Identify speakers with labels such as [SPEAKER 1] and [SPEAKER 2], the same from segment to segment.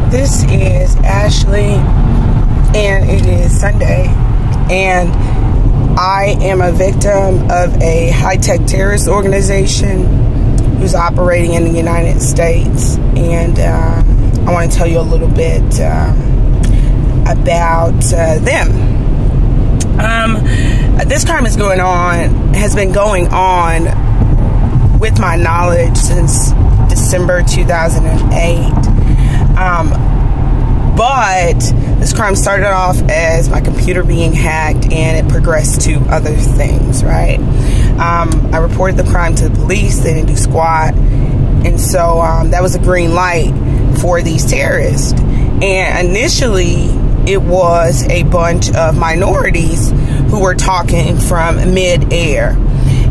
[SPEAKER 1] This is Ashley, and it is Sunday, and I am a victim of a high-tech terrorist organization who's operating in the United States, and I want to tell you a little bit about them. This crime has been going on with my knowledge since December 2008. But this crime started off as my computer being hacked, and it progressed to other things, right? I reported the crime to the police. They didn't do squat. And so that was a green light for these terrorists. And initially, it was a bunch of minorities who were talking from mid-air.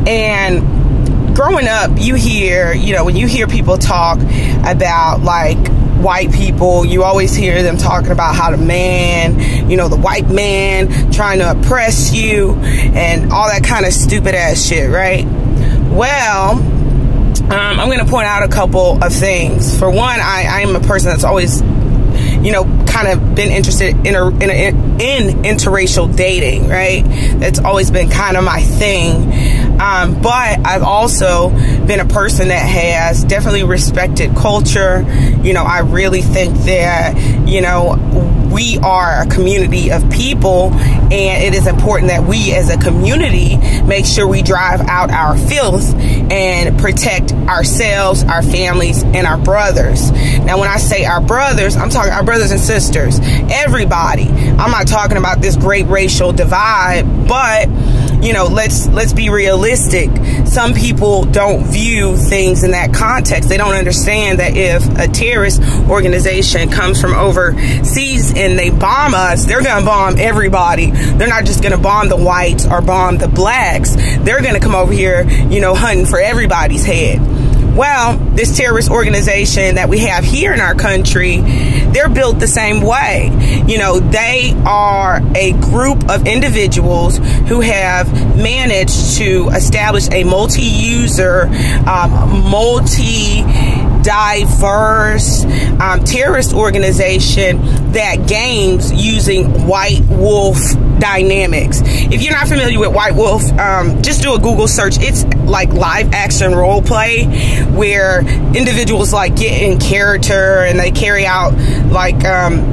[SPEAKER 1] And growing up, you hear, when you hear people talk about, like, white people, you always hear them talking about how the white man trying to oppress you and all that kind of stupid ass shit, right? Well, I'm going to point out a couple of things. For one, I am a person that's always, kind of been interested in interracial dating, right? That's always been kind of my thing. But I've also been a person that has definitely respected culture. I really think that, we are a community of people, and it is important that we as a community make sure we drive out our filth and protect ourselves, our families, and our brothers. Now, when I say our brothers, I'm talking our brothers and sisters, everybody. I'm not talking about this great racial divide, but let's be realistic. Some people don't view things in that context. They don't understand that if a terrorist organization comes from overseas and they bomb us, they're going to bomb everybody. They're not just going to bomb the whites or bomb the blacks. They're going to come over here, hunting for everybody's head. Well, this terrorist organization that we have here in our country, they're built the same way. They are a group of individuals who have managed to establish a multi-user, multi-diverse terrorist organization that games using white wolf dynamics. If you're not familiar with white wolf, just do a Google search. It's like live action role play where individuals like get in character and they carry out like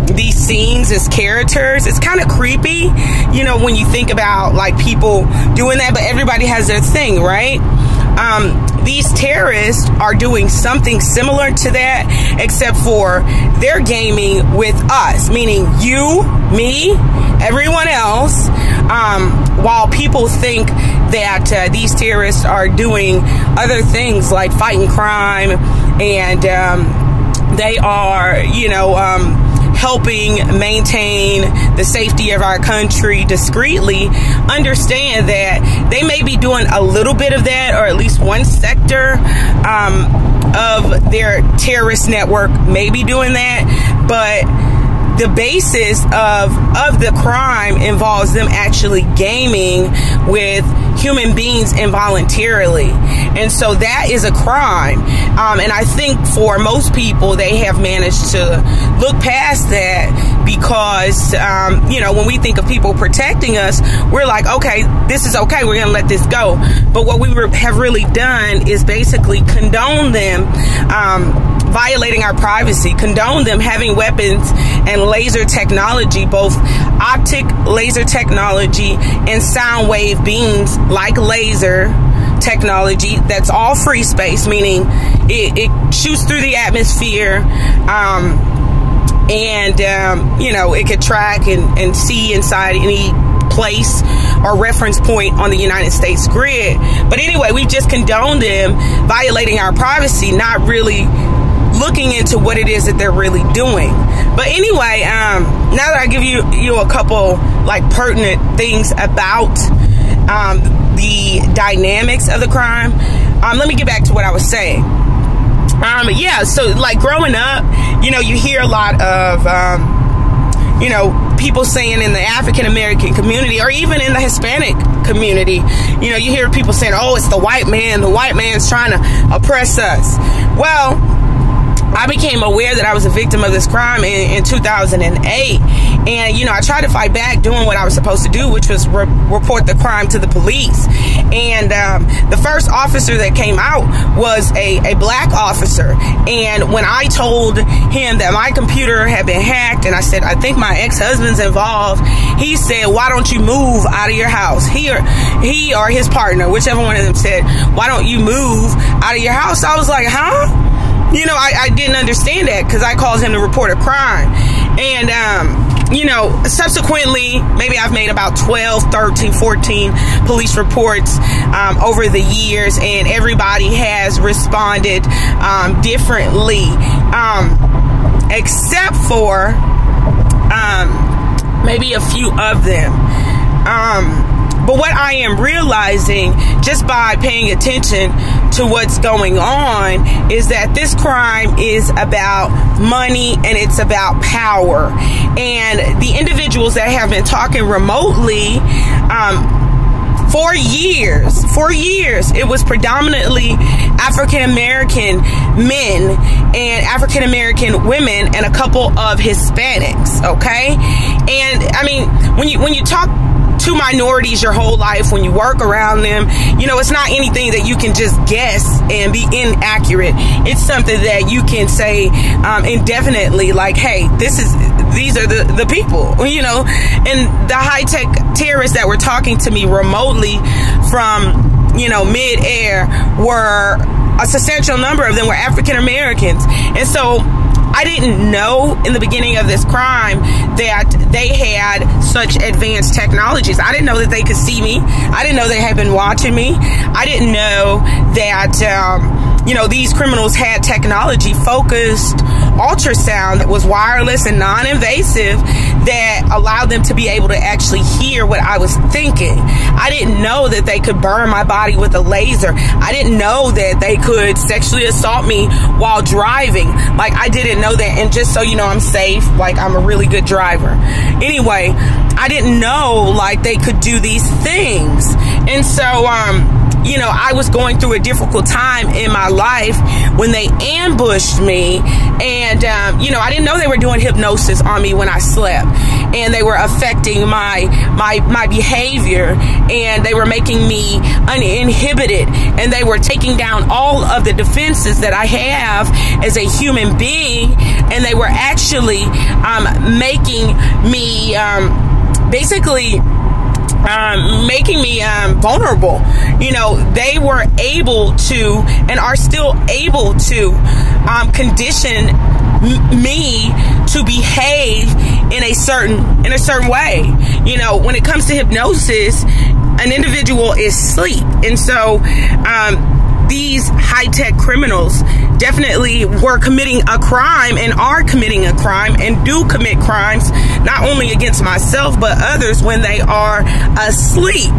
[SPEAKER 1] these scenes as characters. It's kind of creepy, when you think about like people doing that, but everybody has their thing, right? These terrorists are doing something similar to that, except for they're gaming with us, meaning you, me, everyone else, while people think that these terrorists are doing other things like fighting crime, and they are, helping maintain the safety of our country discreetly. Understand that they may be doing a little bit of that, or at least one sector of their terrorist network may be doing that, but the basis of the crime involves them actually gaming with human beings involuntarily. And so that is a crime. And I think for most people, they have managed to look past that because, when we think of people protecting us, we're like, okay, this is okay. We're going to let this go. But what we have really done is basically condone them violating our privacy, condone them having weapons and laser technology, both optic laser technology and sound wave beams like laser technology. That's all free space, meaning it shoots through the atmosphere, and it could track and see inside any place or reference point on the United States grid. But anyway, we've just condoned them violating our privacy, not really looking into what it is that they're really doing. But anyway, now that I give you a couple like pertinent things about the dynamics of the crime, let me get back to what I was saying. So like growing up, you hear a lot of people saying in the African American community, or even in the Hispanic community, you hear people saying, oh, it's the white man. The white man's trying to oppress us. Well, I became aware that I was a victim of this crime in 2008. And, you know, I tried to fight back doing what I was supposed to do, which was report the crime to the police. And the first officer that came out was a black officer. And when I told him that my computer had been hacked, and I said, I think my ex-husband's involved, he said, why don't you move out of your house? He or his partner, whichever one of them, said, why don't you move out of your house? I was like, huh? You know, I didn't understand that, because I called him to report a crime. And, you know, subsequently, maybe I've made about 12, 13, 14 police reports over the years, and everybody has responded differently, except for maybe a few of them. But what I am realizing just by paying attention to what's going on is that this crime is about money and it's about power. And the individuals that have been talking remotely, for years, it was predominantly African-American men and African-American women and a couple of Hispanics, okay? And I mean, when you talk to minorities your whole life, when you work around them, you know, it's not anything that you can just guess and be inaccurate. It's something that you can say indefinitely, like, hey, these are the people, you know. And the high-tech terrorists that were talking to me remotely from, you know, mid-air were, a substantial number of them were African Americans. And so I didn't know in the beginning of this crime that they had such advanced technologies. I didn't know that they could see me. I didn't know they had been watching me. I didn't know that, you know, these criminals had technology-focused ultrasound that was wireless and non-invasive that allowed them to be able to actually hear what I was thinking. I didn't know that they could burn my body with a laser. I didn't know that they could sexually assault me while driving. Like, I didn't know that. And just so you know, I'm safe. Like, I'm a really good driver. Anyway, I didn't know, like, they could do these things. And so, you know, I was going through a difficult time in my life when they ambushed me. And, you know, I didn't know they were doing hypnosis on me when I slept. And they were affecting my behavior. And they were making me uninhibited. And they were taking down all of the defenses that I have as a human being. And they were actually making me basically making me vulnerable. You know, they were able to and are still able to condition me to behave in a certain way. You know, when it comes to hypnosis, an individual is asleep, and so these high-tech criminals definitely were committing a crime and are committing a crime and do commit crimes not only against myself but others when they are asleep.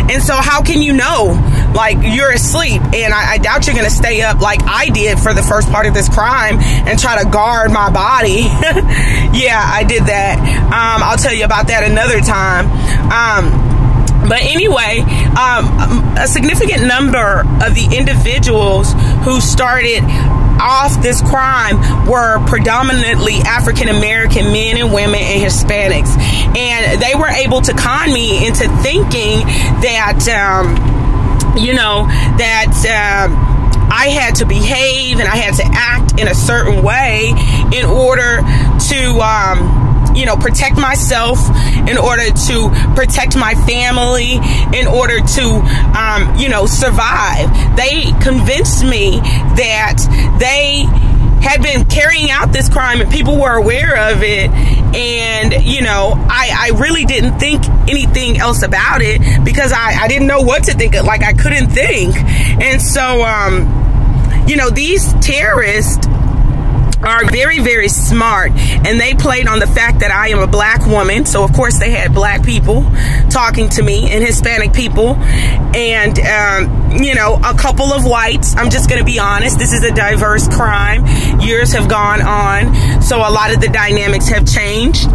[SPEAKER 1] And so how can you know, like, you're asleep? And I doubt you're gonna stay up like I did for the first part of this crime and try to guard my body. Yeah, I did that. I'll tell you about that another time. But anyway, a significant number of the individuals who started off this crime were predominantly African-American men and women and Hispanics. And they were able to con me into thinking that, you know, that I had to behave and I had to act in a certain way in order to you know, protect myself, in order to protect my family, in order to, you know, survive. They convinced me that they had been carrying out this crime and people were aware of it. And, you know, I really didn't think anything else about it because I didn't know what to think of. Like, I couldn't think. And so, you know, these terrorists are very, very smart, and they played on the fact that I am a black woman. So of course they had black people talking to me and Hispanic people and you know, a couple of whites. I'm just gonna be honest, this is a diverse crime. Years have gone on, so a lot of the dynamics have changed.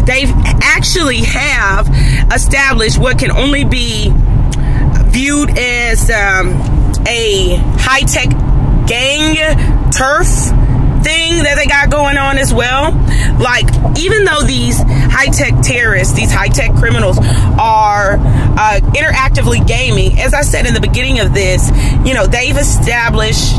[SPEAKER 1] They actually have established what can only be viewed as a high-tech gang turf thing that they got going on as well. Like, even though these high-tech terrorists, these high-tech criminals are interactively gaming, as I said in the beginning of this, you know, they've established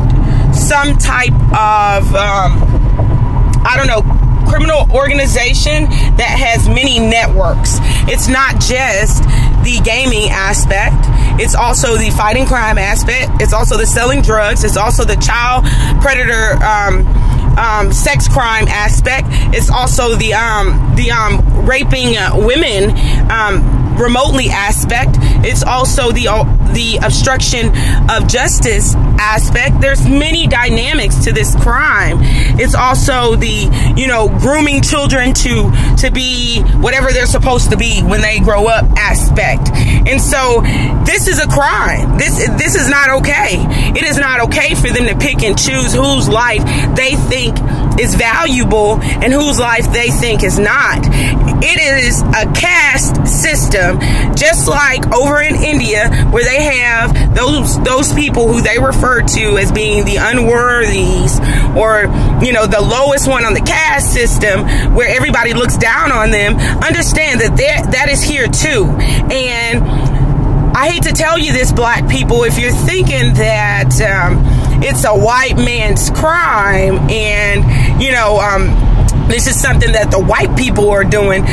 [SPEAKER 1] some type of, I don't know, criminal organization that has many networks. It's not just the gaming aspect. It's also the fighting crime aspect. It's also the selling drugs. It's also the child predator, sex crime aspect. It's also the raping women remotely aspect. It's also the obstruction of justice aspect. There's many dynamics to this crime. It's also the, you know, grooming children to be whatever they're supposed to be when they grow up aspect. And so this is a crime. This is not okay. It is not okay for them to pick and choose whose life they think is valuable and whose life they think is not. It is a caste system, just like over in India, where they have those people who they refer to as being the unworthies, or, you know, the lowest one on the caste system, where everybody looks down on them. Understand that that is here too. And I hate to tell you this, black people, if you're thinking that it's a white man's crime and, you know, this is something that the white people are doing.